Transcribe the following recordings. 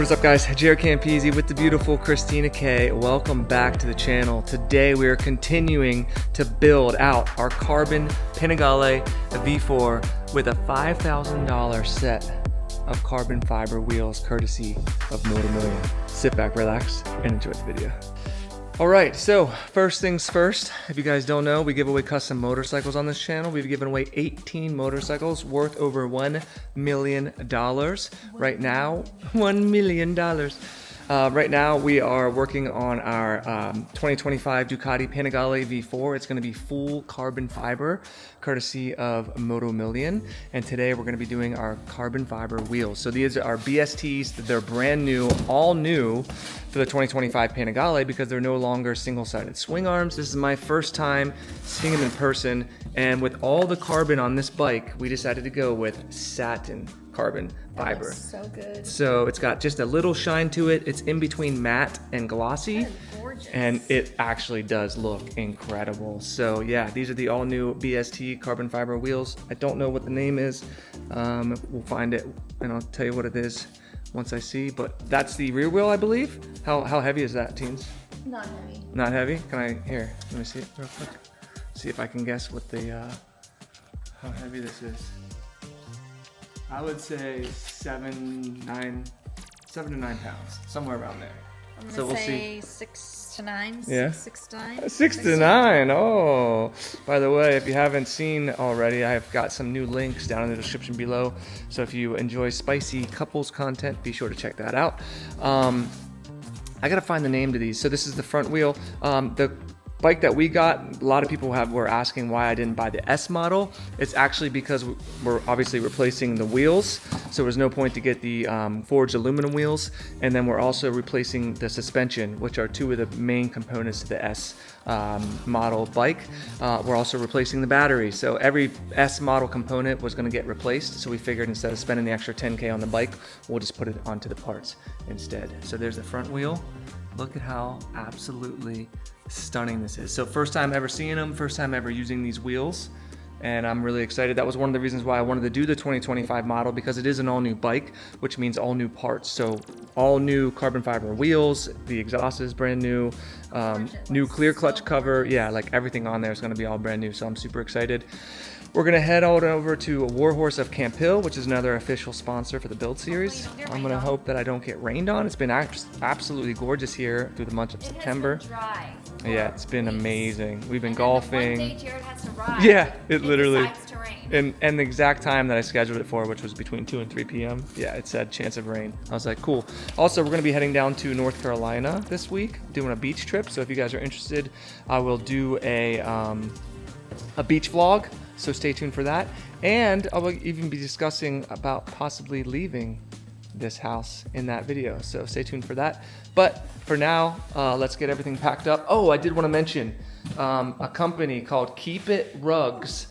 What's up guys, JaretCampisi with the beautiful Christina K. Welcome back to the channel. Today we are continuing to build out our carbon Panigale V4 with a $5,000 set of carbon fiber wheels courtesy of Motor Million. Sit back, relax, and enjoy the video. All right, so first things first, if you guys don't know, we give away custom motorcycles on this channel. We've given away 18 motorcycles worth over $1 million. Right now, $1 million. Right now, we are working on our 2025 Ducati Panigale V4. It's gonna be full carbon fiber, courtesy of Moto Million. And today we're gonna be doing our carbon fiber wheels. So these are BSTs, they're brand new, all new for the 2025 Panigale because they're no longer single-sided swing arms. This is my first time seeing them in person. And with all the carbon on this bike, we decided to go with satin carbon fiber. So good. So it's got just a little shine to it. It's in between matte and glossy. That is gorgeous. And it actually does look incredible. So yeah, these are the all new BST carbon fiber wheels. I don't know what the name is. We'll find it and I'll tell you what it is once I see, but that's the rear wheel, I believe. How heavy is that, teens? Not heavy. Not heavy? Can I, here, let me see it real quick. See if I can guess what the, how heavy this is. I would say 7 to 9 pounds, somewhere around there. I'm So gonna we'll say 6 to 9. Yeah. 6 to 9. 6 to 9. Oh, by the way, if you haven't seen already, I've got some new links down in the description below. So if you enjoy spicy couples content, be sure to check that out. I gotta find the name to these. So this is the front wheel. The bike that we got, a lot of people were asking why I didn't buy the S model. It's actually because we're obviously replacing the wheels, so there's no point to get the forged aluminum wheels. And then we're also replacing the suspension, which are two of the main components to the S model bike. We're also replacing the battery. So every S model component was gonna get replaced. So we figured instead of spending the extra 10K on the bike, we'll just put it onto the parts instead. So there's the front wheel. Look at how absolutely stunning this is. So first time ever seeing them, first time ever using these wheels, and I'm really excited. That was one of the reasons why I wanted to do the 2025 model, because it is an all new bike, which means all new parts. So all new carbon fiber wheels, the exhaust is brand new, new clear clutch cover. Yeah, like everything on there is gonna be all brand new. So I'm super excited. We're gonna head on over to Warhorse of Camp Hill, which is another official sponsor for the build series. I'm gonna hope that I don't get rained on. It's been absolutely gorgeous here through the month of September. It has been dry. Yeah, it's been amazing. We've been golfing. One day Jared has to ride. Yeah, it literally. decides to rain. And the exact time that I scheduled it for, which was between 2 and 3 p.m. Yeah, it said chance of rain. I was like, cool. Also, we're gonna be heading down to North Carolina this week, doing a beach trip. So if you guys are interested, I will do a beach vlog. So stay tuned for that. And I will even be discussing about possibly leaving this house in that video. So stay tuned for that. But for now, let's get everything packed up. Oh, I did want to mention a company called Keep It Rugs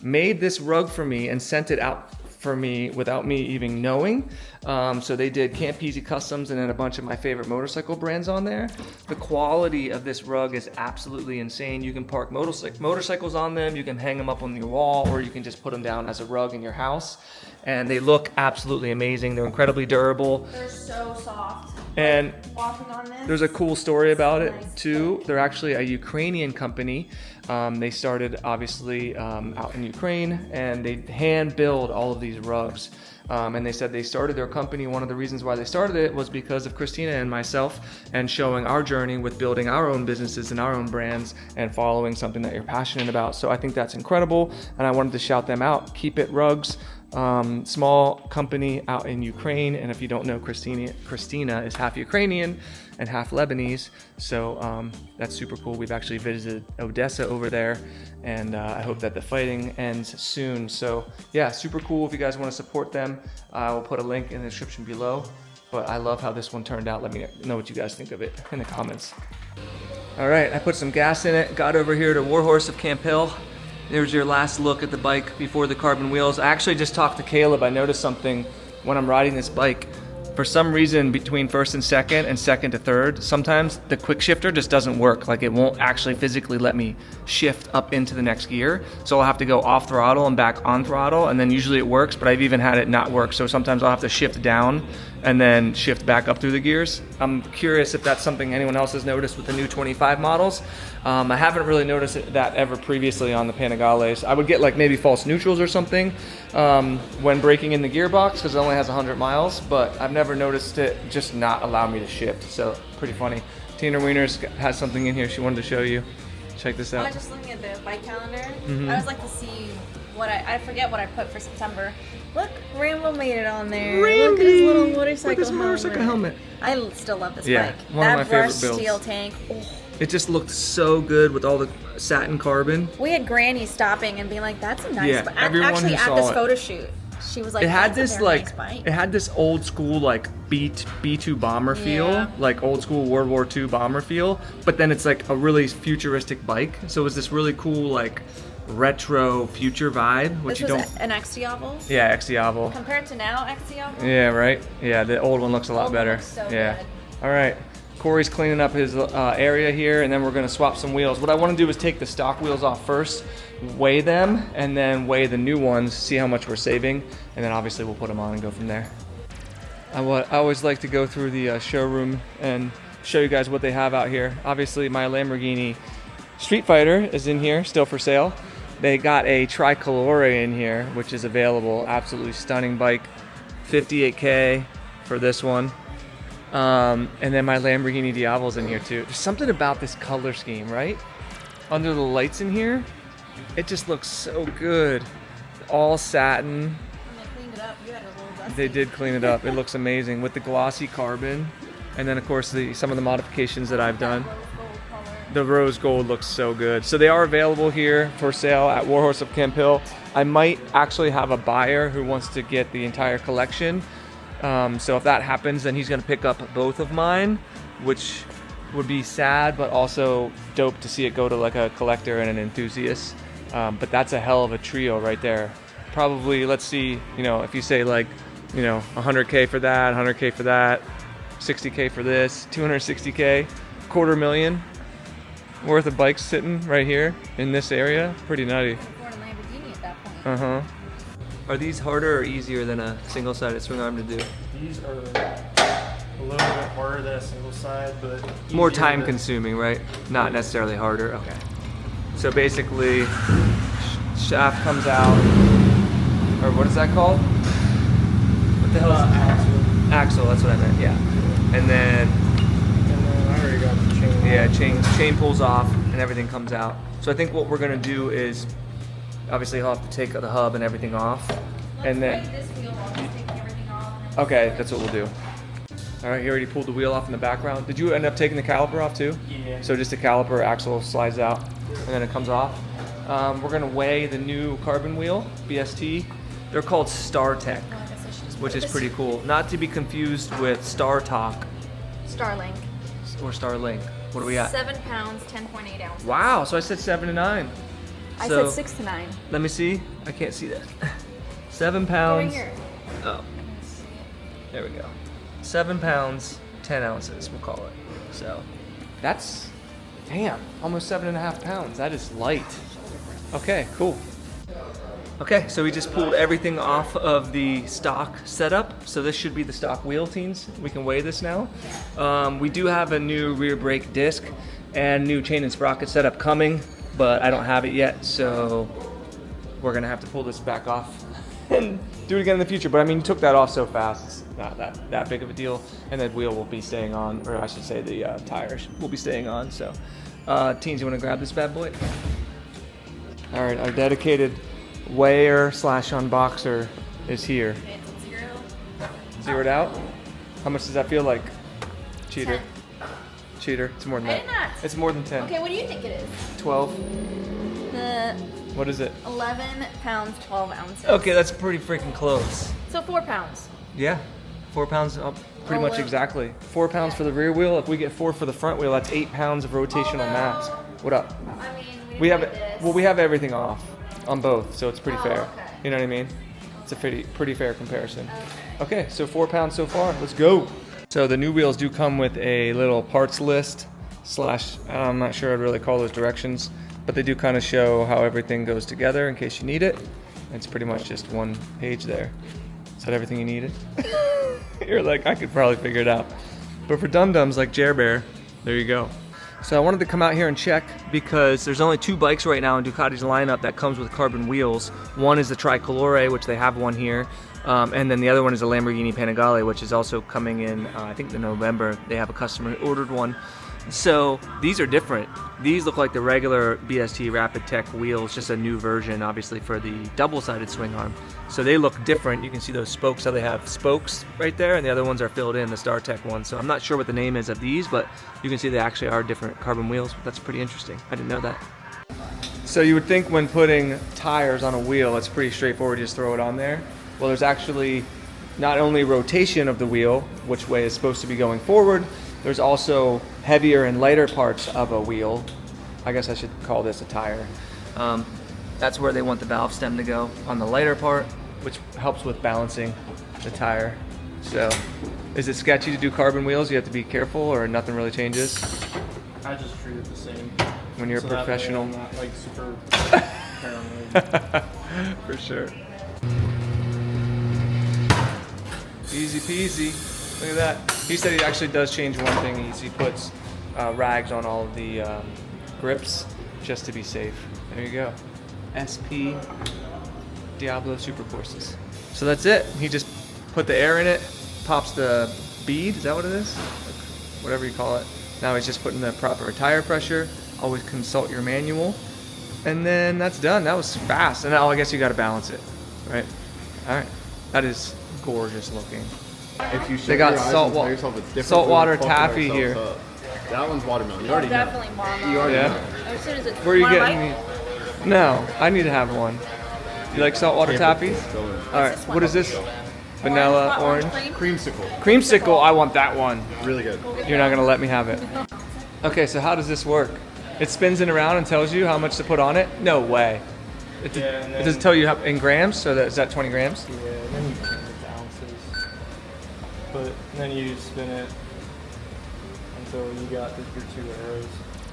made this rug for me and sent it out for me without me even knowing. So they did Campisi customs and then a bunch of my favorite motorcycle brands on there. The quality of this rug is absolutely insane. You can park motorcycles on them, you can hang them up on your wall, or you can just put them down as a rug in your house. And they look absolutely amazing. They're incredibly durable. They're so soft. And Walking on this. there's a cool story about it Nice. too. They're actually a Ukrainian company. They started obviously out in Ukraine, and they hand build all of these rugs. And they said they started their company. One of the reasons why they started it was because of Christina and myself, and showing our journey with building our own businesses and our own brands and following something that you're passionate about. So I think that's incredible, and I wanted to shout them out. Keep It Rugs. Small company out in Ukraine, and if you don't know, Christina is half Ukrainian and half Lebanese, so that's super cool. We've actually visited Odessa over there, and I hope that the fighting ends soon. So yeah, super cool. If you guys want to support them, I will put a link in the description below. But I love how this one turned out. Let me know what you guys think of it in the comments. All right, I put some gas in it, got over here to Warhorse of Camp Hill. There's your last look at the bike before the carbon wheels. I actually just talked to Caleb. I noticed something when I'm riding this bike. For some reason, between first and second to third, sometimes the quick shifter just doesn't work. Like, it won't actually physically let me shift up into the next gear. So I'll have to go off throttle and back on throttle, and then usually it works, but I've even had it not work. So sometimes I'll have to shift down and then shift back up through the gears. I'm curious if that's something anyone else has noticed with the new 25 models. I haven't really noticed that ever previously on the Panigales. I would get like maybe false neutrals or something when braking in the gearbox because it only has 100 miles, but I've never noticed it just not allow me to shift. So pretty funny. Tina Wieners has something in here she wanted to show you. Check this out. I was just looking at the bike calendar. Mm-hmm. I was like to see what I forget what I put for September. Look, Rambo made it on there. Look at his little motorcycle, Look at his motorcycle helmet. I still love this Yeah, bike. one of my that favorite brushed builds. steel tank. Oh. It just looked so good with all the satin carbon. We had Granny stopping and being like, "That's a nice Yeah, bike." everyone Actually, who at saw this it. photo shoot, she was like, It had "That's this a very like nice bike." it had this old school like B2 bomber feel, Yeah. like old school World War II bomber feel, but then it's like a really futuristic bike. So it was this really cool like retro future vibe, which This you was don't. an XD-oval. Yeah, XD-oval. Compared to now, XD-oval. Yeah, right. Yeah, the old one looks a lot Old one better. looks so yeah. good. All right. Corey's cleaning up his area here, and then we're gonna swap some wheels. What I want to do is take the stock wheels off first, weigh them, and then weigh the new ones, see how much we're saving, and then obviously we'll put them on and go from there. I always like to go through the showroom and show you guys what they have out here. Obviously, my Lamborghini Street Fighter is in here, still for sale. They got a Tricolore in here, which is available. Absolutely stunning bike, 58K for this one. And then my Lamborghini Diavo's in here too. There's something about this color scheme, right? Under the lights in here, it just looks so good. All satin. When they cleaned it up, you had a little dusty. They did clean it up. It looks amazing with the glossy carbon. And then of course some of the modifications that I've done. Rose gold color. The rose gold looks so good. So they are available here for sale at Warhorse of Camp Hill. I might actually have a buyer who wants to get the entire collection. So if that happens, then he's gonna pick up both of mine, which would be sad, but also dope to see it go to like a collector and an enthusiast. But that's a hell of a trio right there. Probably, let's see, you know, if you say like, you know, 100K for that, 100K for that, 60K for this, 260K, $250,000 worth of bikes sitting right here in this area. Pretty nutty. Afford a Lamborghini at that point. Uh-huh. Are these harder or easier than a single-sided swing arm to do? These are a little bit harder than a single side, but More easier time to- consuming, right? Not necessarily harder. Okay. So basically, shaft comes out, or what is that called? What the hell is Axle. Axle, that's what I meant, yeah. And then, And then I already got the chain. yeah, chain pulls off and everything comes out. So I think what we're gonna do is, obviously he'll have to take the hub and everything off. And then, Let's break this wheel while just taking everything off. and then okay, that's what we'll do. All right, he already pulled the wheel off in the background. Did you end up taking the caliper off too? Yeah. So just the caliper axle slides out and then it comes off. We're gonna weigh the new carbon wheel, BST. They're called StarTech, Oh, I guess I should just which put is this- pretty cool. Not to be confused with StarTalk Starlink. or Starlink. What do we got? 7 pounds, 10.8 ounces. Wow, so I said 7 to 9. I So- said 6 to 9. Let me see. I can't see that. 7 Over pounds. here. Oh, there we go. 7 pounds, 10 ounces, we'll call it. So that's, damn, almost 7.5 pounds. That is light. Okay, cool. Okay, so we just pulled everything off of the stock setup. So this should be the stock wheel, teens. We can weigh this now. We do have a new rear brake disc and new chain and sprocket setup coming, but I don't have it yet, so we're gonna have to pull this back off and do it again in the future. But I mean, you took that off so fast, it's not that big of a deal. And the wheel will be staying on, or I should say the tires will be staying on. So, teens, you wanna grab this bad boy? All right, our dedicated weigher / unboxer is here. Okay, it's 0. Zeroed out? How much does that feel like? Cheater. 10. Cheater. It's more than I that. did not. It's more than 10. Okay, what do you think it is? 12. The What is it? 11 pounds, 12 ounces. Okay, that's pretty freaking close. So 4 pounds. Yeah. 4 pounds up, pretty Oh, much well. exactly. 4 pounds for the rear wheel. If we get 4 for the front wheel, that's 8 pounds of rotational mass. What up? I mean, We have did this. well, we have everything off on both, so it's pretty Oh, fair. okay. You know what I mean? It's a pretty fair comparison. Okay, so 4 pounds so far. Let's go. So the new wheels do come with a little parts list / I'm not sure I'd really call those directions, but they do kind of show how everything goes together in case you need it. It's pretty much just one page there. Is that everything you needed? You're like, I could probably figure it out. But for dum-dums like Jer Bear, there you go. So I wanted to come out here and check because there's only 2 bikes right now in Ducati's lineup that comes with carbon wheels. One is the Tricolore, which they have one here. And then the other one is a Lamborghini Panigale, which is also coming in, I think in November. They have a customer who ordered one. So these are different. These look like the regular BST Rapid Tech wheels, just a new version, obviously, for the double-sided swing arm. So they look different. You can see those spokes, how they have spokes right there, and the other ones are filled in, the StarTech ones. So I'm not sure what the name is of these, but you can see they actually are different carbon wheels. That's pretty interesting. I didn't know that. So you would think when putting tires on a wheel, it's pretty straightforward, just throw it on there. Well, there's actually not only rotation of the wheel, which way is supposed to be going forward, there's also heavier and lighter parts of a wheel. I guess I should call this a tire. That's where they want the valve stem to go, on the lighter part, which helps with balancing the tire. So, is it sketchy to do carbon wheels? You have to be careful, or nothing really changes? I just treat it the same. When you're a professional. That way I'm not like super paranoid. For sure. Easy peasy. Look at that. He said he actually does change one thing. He puts rags on all of the grips just to be safe. There you go. SP Diablo Super Courses. So that's it. He just put the air in it, pops the bead. Is that what it is? Whatever you call it. Now he's just putting the proper tire pressure. Always consult your manual. And then that's done. That was fast. And now I guess you got to balance it, right? All right. That is gorgeous looking. If you shut They got your eyes and tell yourself it's different, saltwater we're fucking taffy ourselves here. up. That one's watermelon. You Oh, already know. definitely mama. You already Yeah. know. As soon as it's Where are you wanna getting bite? me? No, I need to have one. You like saltwater taffy? Go in. All right. this one? What is this? Vanilla, Orange, orange. cream? Creamsicle. Creamsicle. I want that one. Really good. You're not gonna let me have it. Okay, so how does this work? It spins it around and tells you how much to put on it? No way. It doesn't tell you how, in grams, so is that 20 grams? Yeah, and then you change it to ounces. But then you spin it until you got your 2 arrows.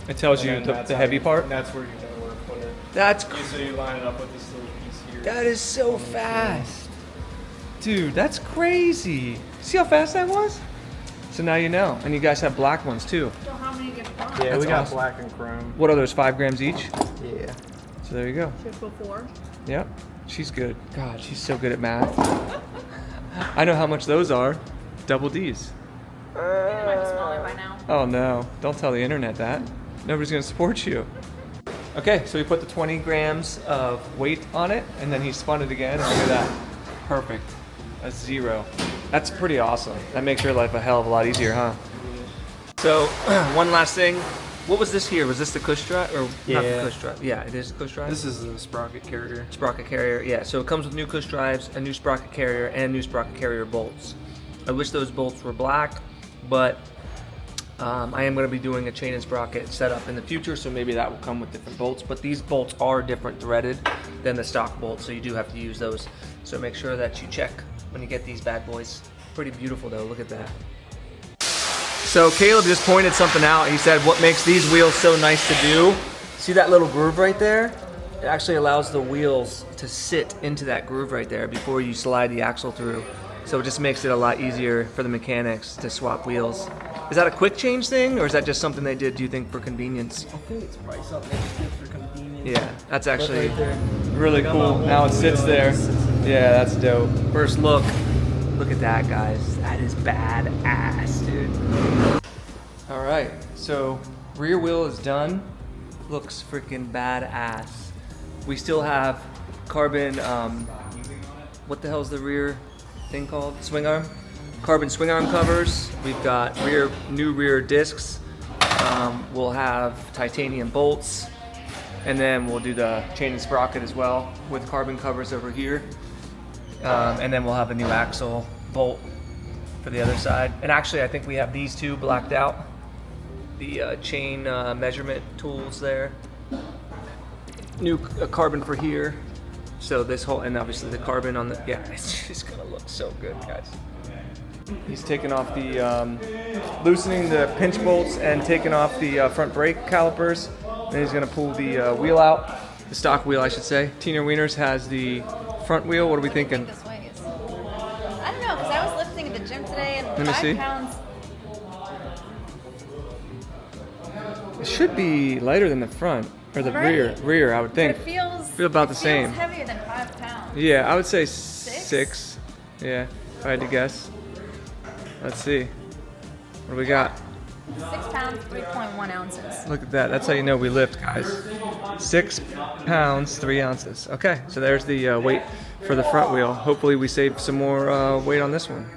It tells And you then the that's how heavy you- part? and that's where you know where to put it. That's So you line it up with this little piece here. That is so fast. Dude, that's crazy. See how fast that was? So now you know. And you guys have black ones too. So how many get bought? Yeah, That's we got awesome. black and chrome. What are those, 5 grams each? Yeah. So there you go. Should go 4. Yep. She's good. God, she's so good at math. I know how much those are. Double D's. It might be smaller by now. Oh no, don't tell the internet that. Nobody's gonna support you. Okay, so we put the 20 grams of weight on it, and then he spun it again, and look at that. Perfect. A 0. That's pretty awesome. That makes your life a hell of a lot easier, huh? So, one last thing. What was this here? Was this the cush drive? Or not the Yeah. cush drive? Yeah, it is the cush drive. This is the sprocket carrier. Sprocket carrier, yeah. So it comes with new cush drives, a new sprocket carrier, and new sprocket carrier bolts. I wish those bolts were black, but I am going to be doing a chain and sprocket setup in the future, so maybe that will come with different bolts. But these bolts are different threaded than the stock bolts, so you do have to use those. So make sure that you check when you get these bad boys. Pretty beautiful though, look at that. So Caleb just pointed something out. He said what makes these wheels so nice to do. See that little groove right there? It actually allows the wheels to sit into that groove right there before you slide the axle through. So it just makes it a lot easier for the mechanics to swap wheels. Is that a quick change thing, or is that just something they did, do you think, for convenience? I think it's probably something they just did for convenience. Yeah, that's actually Look right there. really Like, cool. I'm on Now it the sits wheel, there. it just sits there. Yeah, that's dope. First look. Look at that, guys. That is badass, dude. All right, so rear wheel is done. Looks freaking badass. We still have carbon, what the hell's the rear thing called? Swing arm? Carbon swing arm covers. We've got new rear discs. We'll have titanium bolts. And then we'll do the chain and sprocket as well with carbon covers over here. And then we'll have a new axle bolt for the other side. And actually, I think we have these two blacked out. The chain measurement tools there. New carbon for here. So this whole, and obviously the carbon on the, yeah, it's just gonna look so good, guys. He's taking off the, loosening the pinch bolts and taking off the front brake calipers. Then he's gonna pull the wheel out, the stock wheel, I should say. Tina Wieners has the front wheel. What are we thinking? This way is. I don't know, because I was lifting at the gym today Let me see. 5 pounds. It should be lighter than the front or the Right. rear. I would But think. it feels Feel about the it same. feels heavier than 5 pounds. Yeah, I would say 6. Yeah, if I had to guess. Let's see. What do we got? 6 pounds, 3.1 ounces. Look at that. That's how you know we lift, guys. 6 pounds, 3 ounces. Okay, so there's the weight for the front wheel. Hopefully we save some more weight on this one.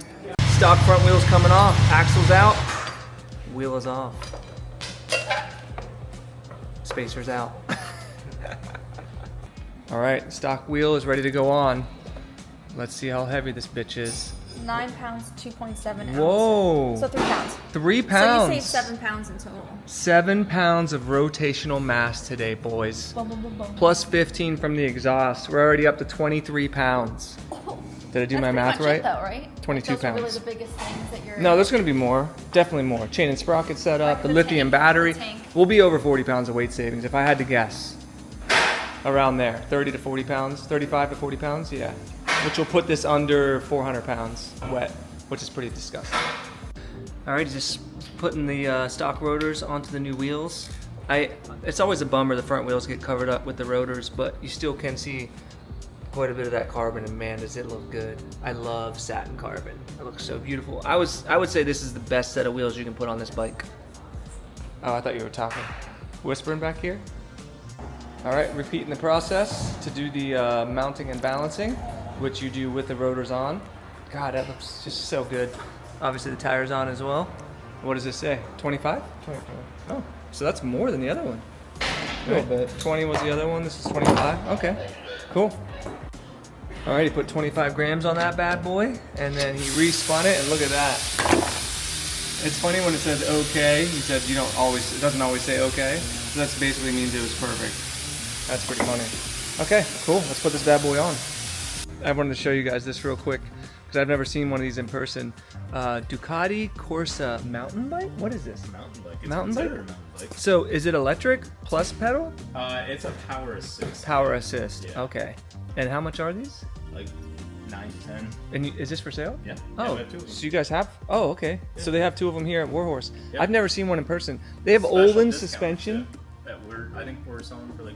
Stock front wheel's coming off. Axle's out. Wheel is off. Spacer's out. All right, stock wheel is ready to go on. Let's see how heavy this bitch is. 9 pounds, 2.7 ounces. Whoa. So 3 pounds. 3 pounds. So you saved 7 pounds in total. 7 pounds of rotational mass today, boys. Boom, boom, boom, boom. Plus 15 from the exhaust. We're already up to 23 pounds. Did I do my math right? That's pretty much it, though, right? 22 Those pounds. are really the biggest things that you're... No, there's going to be more. Definitely more. Chain and sprocket setup, Like the the lithium tank, battery. the tank. We'll be over 40 pounds of weight savings if I had to guess. Around there. 30 to 40 pounds. 35 to 40 pounds, yeah. Which will put this under 400 pounds wet, which is pretty disgusting. All right, just putting the stock rotors onto the new wheels. It's always a bummer the front wheels get covered up with the rotors, but you still can see quite a bit of that carbon, and man, does it look good. I love satin carbon. It looks so beautiful. I would say this is the best set of wheels you can put on this bike. Oh, I thought you were talking. Whispering back here? All right, repeating the process to do the mounting and balancing, which you do with the rotors on. God, that looks just so good. Obviously the tire's on as well. What does this say? 25? 25. Oh, so that's more than the other one. A little bit. 20 was the other one, this is 25. Okay, cool. All right, he put 25 grams on that bad boy, and then he respun it, and look at that. It's funny when it says okay, he said it doesn't always say okay. So that basically means it was perfect. That's pretty funny. Okay, cool, let's put this bad boy on. I wanted to show you guys this real quick, because I've never seen one of these in person. Ducati Corsa mountain bike? What is this? Mountain bike. It's Mountain bike? considered a mountain bike. So is it electric plus pedal? It's a power assist. Power assist, Yeah. okay. And how much are these? Like 9 to 10. And is this for sale? Yeah. Oh, Yeah, we have 2 of them. so you guys have? Oh, okay. So they have 2 of them here at Warhorse. Yeah. I've never seen one in person. They have Special Olin discounts, suspension. yeah, that I think we're selling for like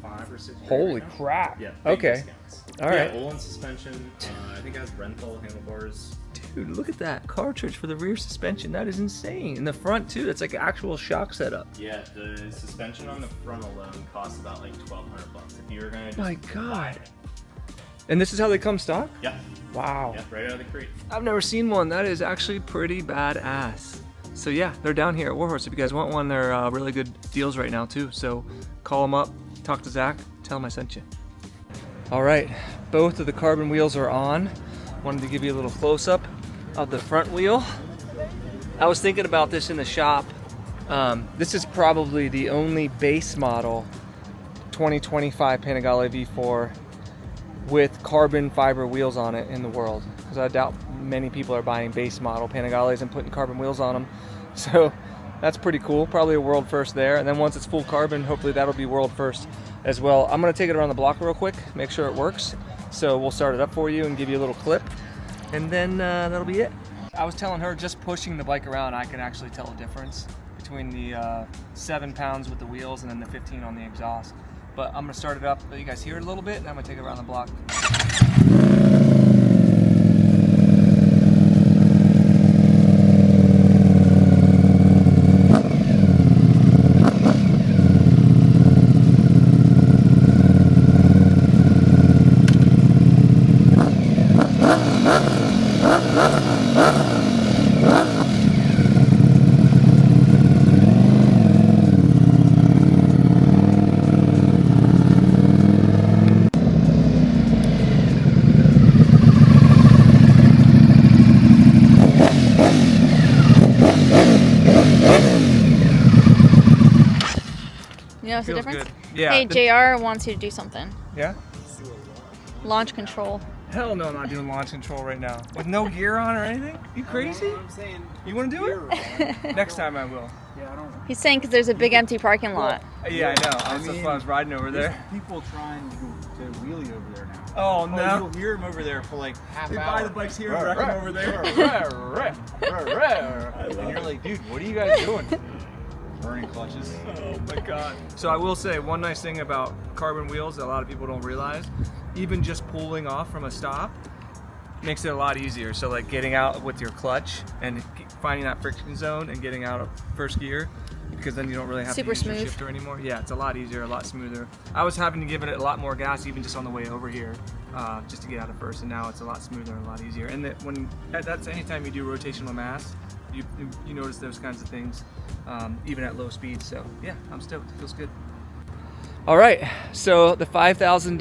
5 or 6. Holy right now. crap. Yeah. Big Okay. discounts. All right. Yeah, Olin suspension. I think it has rental handlebars. Dude, look at that cartridge for the rear suspension. That is insane. In the front too. That's like an actual shock setup. Yeah, the suspension on the front alone costs about like $1,200 if you were gonna. Just My God. And this is how they come stock? Yeah. Wow. Yeah, right out of the crate. I've never seen one. That is actually pretty badass. So yeah, they're down here at Warhorse. If you guys want one, they're really good deals right now too. So call them up, talk to Zach, tell him I sent you. All right, both of the carbon wheels are on. Wanted to give you a little close-up of the front wheel. I was thinking about this in the shop. This is probably the only base model 2025 Panigale V4 with carbon fiber wheels on it in the world, because I doubt many people are buying base model Panigales and putting carbon wheels on them. So that's pretty cool. Probably a world first there. And then once it's full carbon, hopefully that'll be world first as well. I'm gonna take it around the block real quick, make sure it works. So we'll start it up for you and give you a little clip, and then that'll be it. I was telling her, just pushing the bike around, I can actually tell a difference between the 7 pounds with the wheels and then the 15 on the exhaust. But I'm gonna start it up, let you guys hear it a little bit, and I'm gonna take it around the block. You notice the Feels difference? good. Yeah. Hey, JR wants you to do something. Yeah? Launch control. Hell no, I'm not doing launch control right now. With no gear on or anything? You crazy? I'm saying. You wanna do it? Next time I will. Yeah, I don't know. He's saying because there's a big empty parking lot. Yeah, I know. I That's mean, why I was riding over There's there. people trying to wheelie over there now. Oh You'll hear him over there for like half They hour. buy the bikes here and wreck them over there. And you're like, dude, what are you guys doing? Burning clutches. Oh my god. So I will say one nice thing about carbon wheels that a lot of people don't realize, even just pulling off from a stop makes it a lot easier. So like getting out with your clutch and finding that friction zone and getting out of first gear, because then you don't really have Super to use your smooth. shifter anymore. Yeah, it's a lot easier, a lot smoother. I was having to give it a lot more gas even just on the way over here, just to get out of first, and now it's a lot smoother and a lot easier. And that's anytime you do rotational mass, you notice those kinds of things, even at low speeds. So yeah, I'm stoked. It feels good. All right, so the $5,000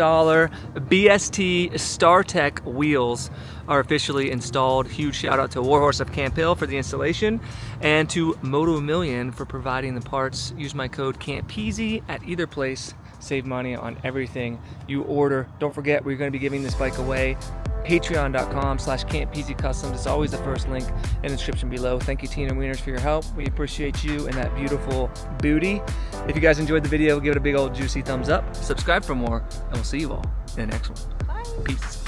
BST StarTech wheels are officially installed. Huge shout out to Warhorse of Camp Hill for the installation, and to Moto Million for providing the parts. Use my code CAMPISI at either place. Save money on everything you order. Don't forget, we're going to be giving this bike away. Patreon.com/CampEasy Customs. It's always the first link in the description below. Thank you, Tina Wieners, for your help. We appreciate you and that beautiful booty. If you guys enjoyed the video, give it a big old juicy thumbs up. Subscribe for more, and we'll see you all in the next one. Bye. Peace.